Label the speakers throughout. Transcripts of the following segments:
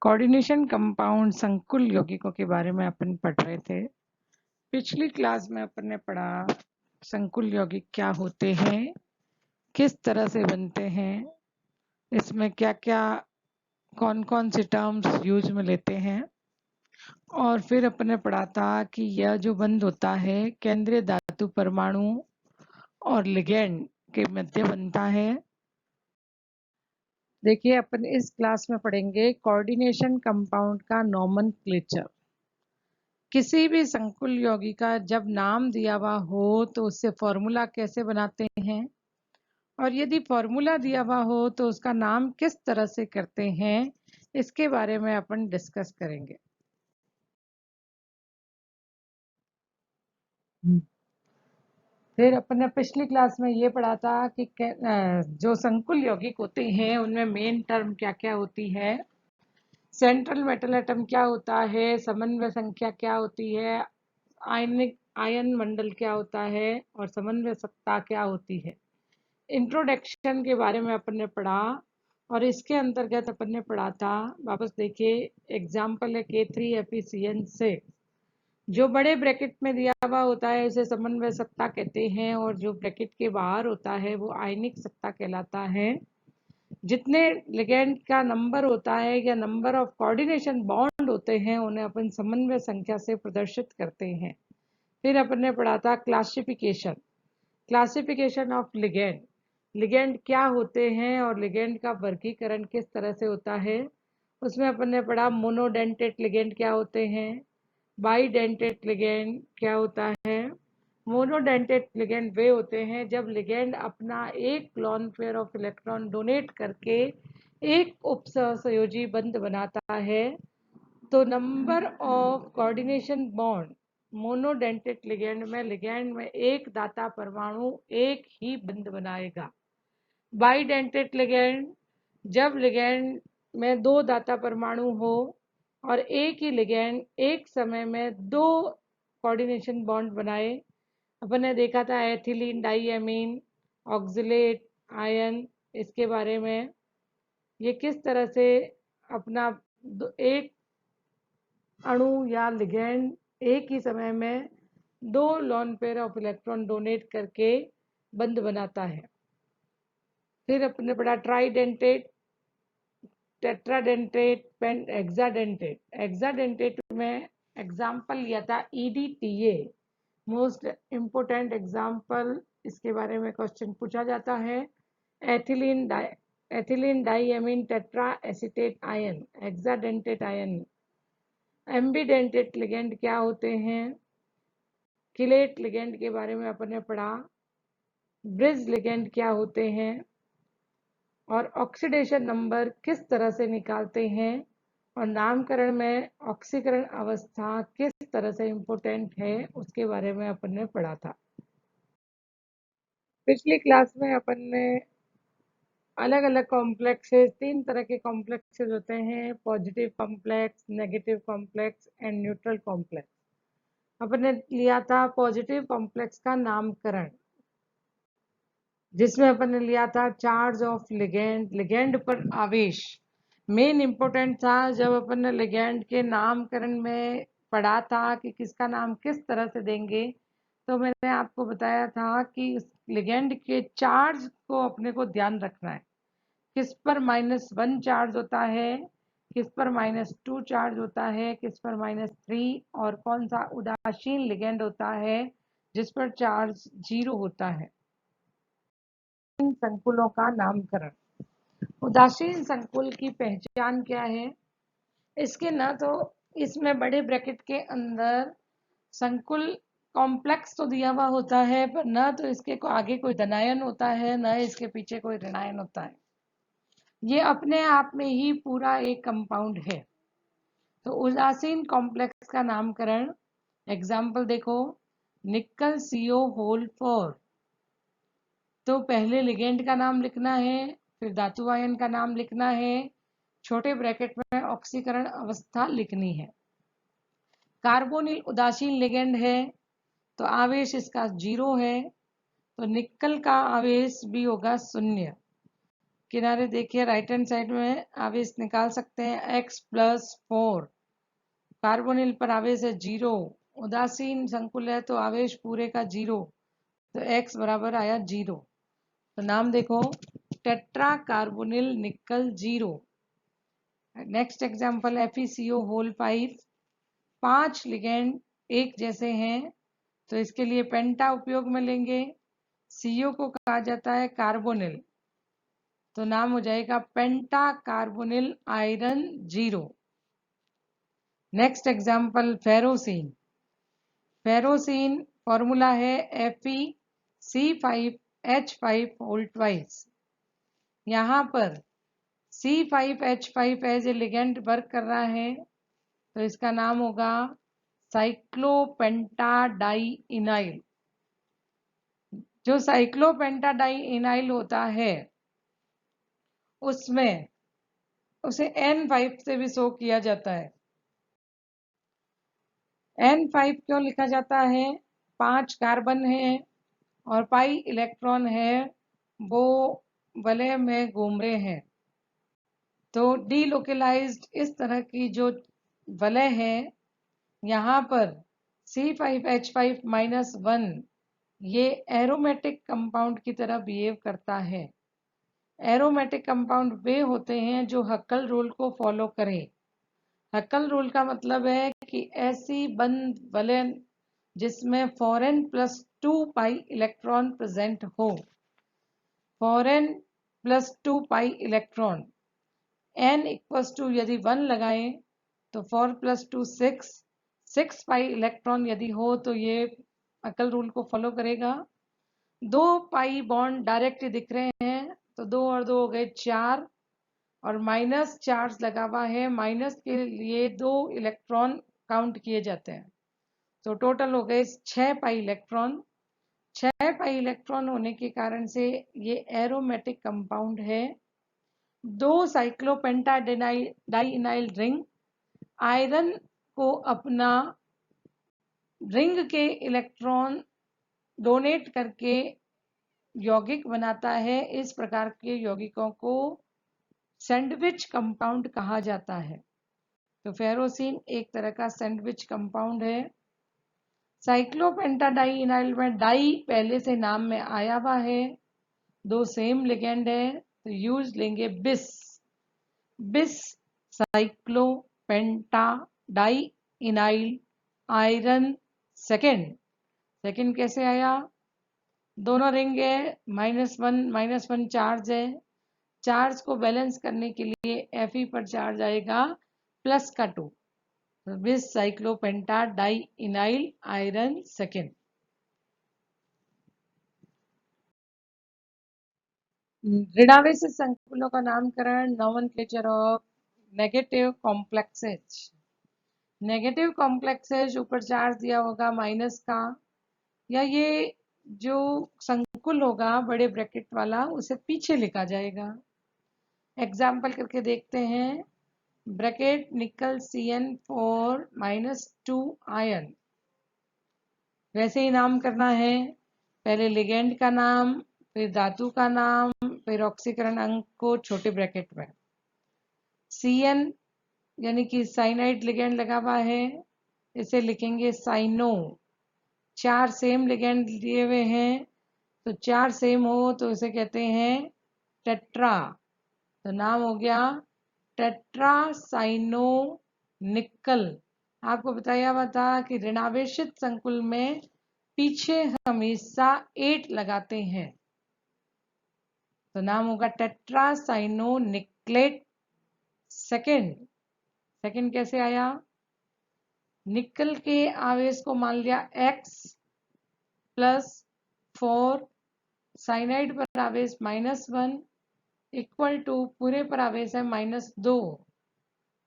Speaker 1: Coordination compound संकुल यौगिकों के बारे में अपन पढ़ रहे थे। पिछली क्लास में अपन ने पढ़ा संकुल यौगिक क्या होते हैं, किस तरह से बनते हैं, इसमें क्या क्या कौन कौन से टर्म्स यूज में लेते हैं, और फिर अपन ने पढ़ा था कि यह जो बंध होता है केंद्रीय धातु परमाणु और लिगैंड के मध्य बनता है। देखिए अपन इस क्लास में पढ़ेंगे कोऑर्डिनेशन कंपाउंड का नोमेनक्लेचर। किसी भी संकुल यौगिक का जब नाम दिया हुआ हो तो उससे फॉर्मूला कैसे बनाते हैं, और यदि फॉर्मूला दिया हुआ हो तो उसका नाम किस तरह से करते हैं, इसके बारे में अपन डिस्कस करेंगे। फिर अपन ने पिछली क्लास में ये पढ़ा था कि जो संकुल यौगिक होते हैं उनमें मेन टर्म क्या क्या होती है, सेंट्रल मेटल एटम क्या होता है, समन्वय संख्या क्या होती है, आयनिक आयन मंडल क्या होता है, और समन्वय सत्ता क्या होती है। इंट्रोडक्शन के बारे में अपन ने पढ़ा, और इसके अंतर्गत अपन ने पढ़ा था, वापस देखिए एग्जाम्पल है K3FeCN6। जो बड़े ब्रैकेट में दिया हुआ होता है उसे समन्वय सत्ता कहते हैं, और जो ब्रैकेट के बाहर होता है वो आयनिक सत्ता कहलाता है। जितने लिगैंड का नंबर होता है या नंबर ऑफ कोऑर्डिनेशन बॉन्ड होते हैं उन्हें अपन समन्वय संख्या से प्रदर्शित करते हैं। फिर अपन ने पढ़ा था क्लासिफिकेशन ऑफ लिगैंड। लिगैंड क्या होते हैं और लिगैंड का वर्गीकरण किस तरह से होता है। उसमें अपन ने पढ़ा मोनोडेंटेट लिगैंड क्या होते हैं, बाईडेंटेट लिगैंड क्या होता है। मोनोडेंटेट लिगैंड वे होते हैं जब लिगैंड अपना एक lone pair of electron donate करके एक उपसहसंयोजी बंध बनाता है। तो number of coordination bond monodentate ligand में एक दाता परमाणु एक ही बंध बनाएगा। बाईडेंटेट लिगैंड जब लिगैंड में दो दाता परमाणु हो और एक ही लिगैंड एक समय में दो कोऑर्डिनेशन बॉन्ड बनाए। अपन ने देखा था एथिलीन डाईएमीन ऑक्सिलेट आयन, इसके बारे में ये किस तरह से अपना एक अणु या लिगैंड एक ही समय में दो lone pair of electron donate करके बंध बनाता है। फिर अपने पढ़ा ट्राइडेंटेट, टेट्राडेंटेट, हेक्साडेंटेट। हेक्साडेंटेट में एग्जाम्पल लिया था EDTA, मोस्ट इम्पोर्टेंट एग्जाम्पल, इसके बारे में क्वेश्चन पूछा जाता है। Ethylene diamine tetra acetate ion, hexadentate ion. Ambidentate ligand क्या होते हैं, किलेट लिगेंड के बारे में अपन ने पढ़ा। ब्रिज लिगेंड क्या होते हैं, और ऑक्सीडेशन नंबर किस तरह से निकालते हैं, और नामकरण में ऑक्सीकरण अवस्था किस तरह से इम्पोर्टेंट है उसके बारे में अपन ने पढ़ा था। पिछली क्लास में अपन ने अलग अलग कॉम्प्लेक्सेस, तीन तरह के कॉम्प्लेक्सेस होते हैं, positive complex, negative complex and neutral complex. अपन ने लिया था पॉजिटिव कॉम्प्लेक्स का नामकरण, जिसमें अपन ने लिया था चार्ज ऑफ लिगेंड, लिगेंड पर आवेश। मेन इंपॉर्टेंट था जब अपन ने लिगेंड के नामकरण में पढ़ा था कि किसका नाम किस तरह से देंगे, तो मैंने आपको बताया था कि लिगेंड के चार्ज को अपने को ध्यान रखना है, किस पर -1 चार्ज होता है, किस पर -2 चार्ज होता है, किस पर -3, और कौन सा उदासीन लिगेंड होता है जिस पर चार्ज 0 होता है। संकुलों का नामकरण। उदासीन संकुल की पहचान क्या है, इसके न तो इसमें बड़े ब्रैकेट के अंदर संकुल कॉम्प्लेक्स तो दिया हुआ होता है, पर न तो इसके आगे कोई धनायन होता है, न इसके पीछे कोई ऋणायन होता है। ये अपने आप में ही पूरा एक कंपाउंड है। तो उदासीन कॉम्प्लेक्स का नामकरण, एग्जाम्पल देखो, निकल CO4। तो पहले लिगेंड का नाम लिखना है, फिर धातु आयन का नाम लिखना है, छोटे ब्रैकेट में ऑक्सीकरण अवस्था लिखनी है। कार्बोनिल उदासीन लिगेंड है तो आवेश इसका 0 है, तो निकल का आवेश भी होगा 0। किनारे देखिए राइट हैंड साइड में आवेश निकाल सकते हैं। x+4 कार्बोनिल पर आवेश है 0, उदासीन संकुल है तो आवेश पूरे का 0, तो x बराबर आया 0। तो नाम देखो tetra carbonyl nickel 0। Next example FeCO whole 5, 5 ligand एक जैसे हैं तो इसके लिए पेंटा उपयोग में लेंगे। CO को कहा जाता है कार्बोनिल, तो नाम हो जाएगा penta carbonyl iron 0। Next example ferrocene. Ferrocene formula है FeC5H5 होल ट्वाइस। यहाँ पर C5H5 as a ligand work कर रहा है तो इसका नाम होगा साइक्लोपेंटाडाइइनाइल। जो साइक्लोपेंटाडाइइनाइल होता है उसमें उसे N5 से भी शो किया जाता है। N5 क्यों लिखा जाता है? 5 कार्बन है और पाई इलेक्ट्रॉन है, वो वलय में घूम रहे हैं। तो डीलोकलाइज्ड इस तरह की जो वलय है यहाँ पर C5H5-1 ये एरोमेटिक कंपाउंड की तरह बिहेव करता है। एरोमेटिक कंपाउंड वे होते हैं जो हक्कल रूल को फॉलो करें। हक्कल रूल का मतलब है कि ऐसी बंद वलय जिसमें Fn+2 पाई इलेक्ट्रॉन प्रेजेंट हो। Fn+2 पाई इलेक्ट्रॉन, n=2 यदि 1 लगाएं तो 4+2 6 पाई इलेक्ट्रॉन यदि हो तो ये हक्कल रूल को फॉलो करेगा। 2 पाई बॉन्ड डायरेक्ट दिख रहे हैं तो 2 और 2 हो गए 4 और माइनस चार्ज लगा हुआ है, माइनस के लिए 2 इलेक्ट्रॉन काउंट किए जाते हैं तो टोटल हो गए 6 पाई इलेक्ट्रॉन। 6 पाई इलेक्ट्रॉन होने के कारण से ये एरोमेटिक कंपाउंड है। 2 साइक्लोपेंटाडाइइनाइल रिंग आयरन को अपना रिंग के इलेक्ट्रॉन डोनेट करके यौगिक बनाता है। इस प्रकार के यौगिकों को सैंडविच कंपाउंड कहा जाता है। तो फेरोसिन एक तरह का सैंडविच कंपाउंड है। साइक्लोपेंटाडाइइनाइल में डाई पहले से नाम में आया हुआ है, 2 सेम लिगेंड है तो यूज लेंगे बिस। बिस साइक्लोपेंटाडाइइनाइल आयरन सेकेंड कैसे आया? दोनों रिंग है, -1 चार्ज है। चार्ज को बैलेंस करने के लिए Fe पर चार्ज आएगा +2, बिस साइक्लोपेंटाडाइइनाइल आयरन सेकेंड। ऋणावेशित संकुलों का नामकरण, nomenclature of negative complexes. Negative complexes ऊपर चार्ज दिया होगा माइनस का, या ये जो संकुल होगा बड़े ब्रैकेट वाला उसे पीछे लिखा जाएगा। एग्जाम्पल करके देखते हैं। ब्रैकेट निकल Cn4 -2 आयन, वैसे ही नाम करना है। पहले लिगेंड का नाम, फिर धातु का नाम, फिर ऑक्सीकरण अंक को छोटे ब्रैकेट में। Cn यानी कि साइनाइड लिगेंड लगा हुआ है, इसे लिखेंगे साइनो। 4 सेम लिगेंड दिए हुए हैं तो 4 सेम हो तो इसे कहते हैं टेट्रा, तो नाम हो गया टेट्रा साइनो निकल। आपको बताया हुआ था कि ऋणावेशित संकुल में पीछे हमेशा 8 लगाते हैं तो नाम होगा टेट्रा साइनो निकलेट सेकेंड कैसे आया? निकल के आवेश को मान लिया x+4, साइनाइड पर आवेश -1 इक्वल टू पूरे पर आवेश है -2,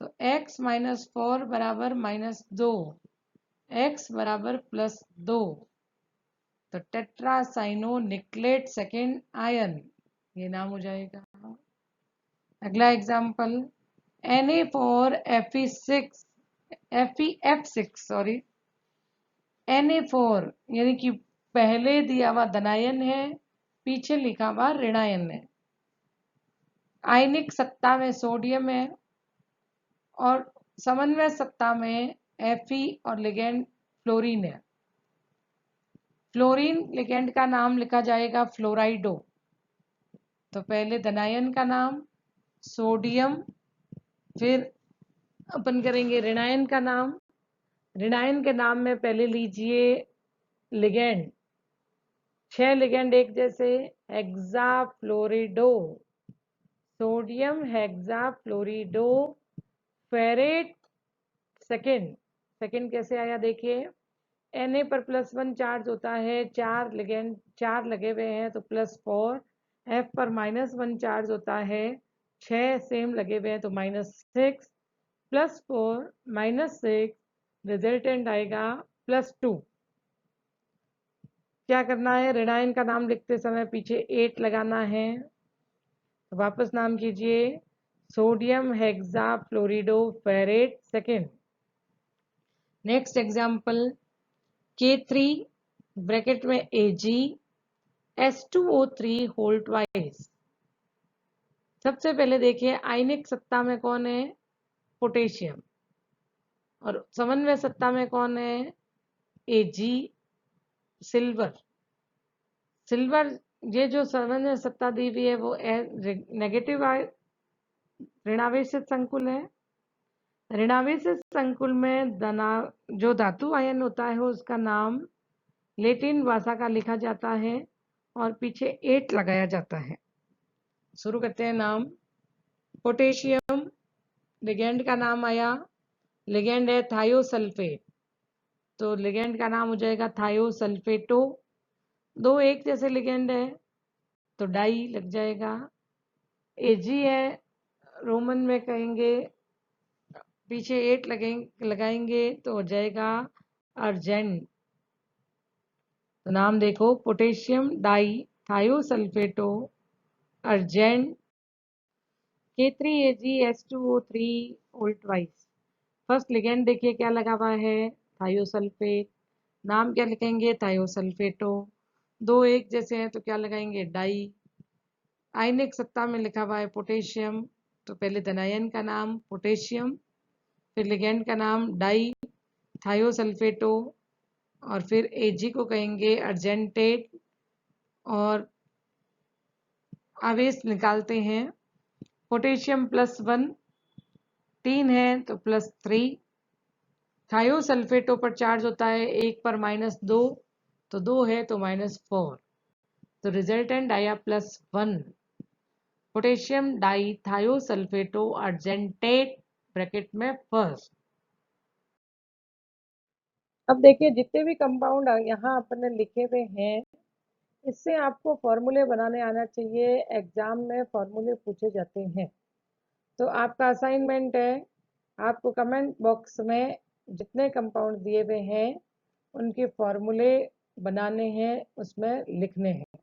Speaker 1: तो x-4 बराबर -2, x बराबर +2, तो tetra cyano nickelate second ion ये नाम हो जाएगा। अगला एग्जाम्पल Fe4Fe6 Na4 यानी कि पहले दिया हुआ धनायन है, पीछे लिखा हुआ ऋणायन है। आयनिक सत्ता में सोडियम है और समन्वय सत्ता में Fe और लिगेंड फ्लोरीन है। फ्लोरीन लिगेंड का नाम लिखा जाएगा फ्लोराइडो। तो पहले धनायन का नाम सोडियम, फिर अपन करेंगे ऋणायन का नाम। ऋणायन के नाम में पहले लीजिए लिगेंड, 6 लिगेंड एक जैसे, हेक्साफ्लोरिडो, sodium hexafluorido, ferrate second. Second कैसे आया देखिए, Na पर +1 चार्ज होता है, 4 लिगेंड 4 लगे हुए हैं तो +4। F पर -1 चार्ज होता है, 6 सेम लगे हुए हैं तो -6, +4 -6, रिजल्टेंट आएगा +2। क्या करना है, ऋणायन का नाम लिखते समय पीछे 8 लगाना है। तो वापस नाम कीजिए, sodium hexafluorido ferrate second. Next example, K3 bracket में Ag S2O3 होल ट्वाइस। सबसे पहले देखिए आयनिक सत्ता में कौन है, पोटेशियम, और समन्वय सत्ता में कौन है, Ag सिल्वर। सिल्वर, ये जो समन्वय सत्ता दी हुई है वो नेगेटिव ऋणावेशित संकुल है। ऋणावेशित संकुल में जो धातु आयन होता है उसका नाम लैटिन भाषा का लिखा जाता है और पीछे 8 लगाया जाता है। शुरू करते हैं नाम। पोटेशियम, लिगेंड का नाम आया, लिगेंड है थायोसल्फेट, तो लिगेंड का नाम हो जाएगा थायोसल्फेटो। 2 एक जैसे लिगेंड है तो डाई लग जाएगा। Ag है, रोमन में कहेंगे, पीछे 8 लगाएंगे तो हो जाएगा अर्जेंट। तो नाम देखो, potassium di thiosulfato argent K3AgS2O3 whole twice. First ligand देखिए क्या लगा हुआ है, थायोसल्फेट, नाम क्या लिखेंगे, थायोसल्फेटो। 2 एक जैसे हैं तो क्या लगाएंगे, डाई। आयनिक सत्ता में लिखा हुआ है पोटेशियम, तो पहले धनायन का नाम पोटेशियम, फिर लिगेंड का नाम डाई थायोसल्फेटो, और फिर Ag को कहेंगे अर्जेंटेट, और आवेश निकालते हैं। पोटेशियम +1, 3 है तो +3। थायोसल्फेटो पर चार्ज होता है 1 पर -2, तो 2 है तो -4, तो रिजल्टेंट आया +1। पोटेशियम डाई थायोसल्फेटो अर्जेंटेट ब्रैकेट में फर्स्ट। अब देखिए जितने भी कंपाउंड यहाँ अपने लिखे हुए हैं, इससे आपको फॉर्मूले बनाने आना चाहिए। एग्जाम में फॉर्मूले पूछे जाते हैं। तो आपका असाइनमेंट है, आपको कमेंट बॉक्स में जितने कंपाउंड दिए हुए हैं उनके फॉर्मूले बनाने हैं, उसमें लिखने हैं।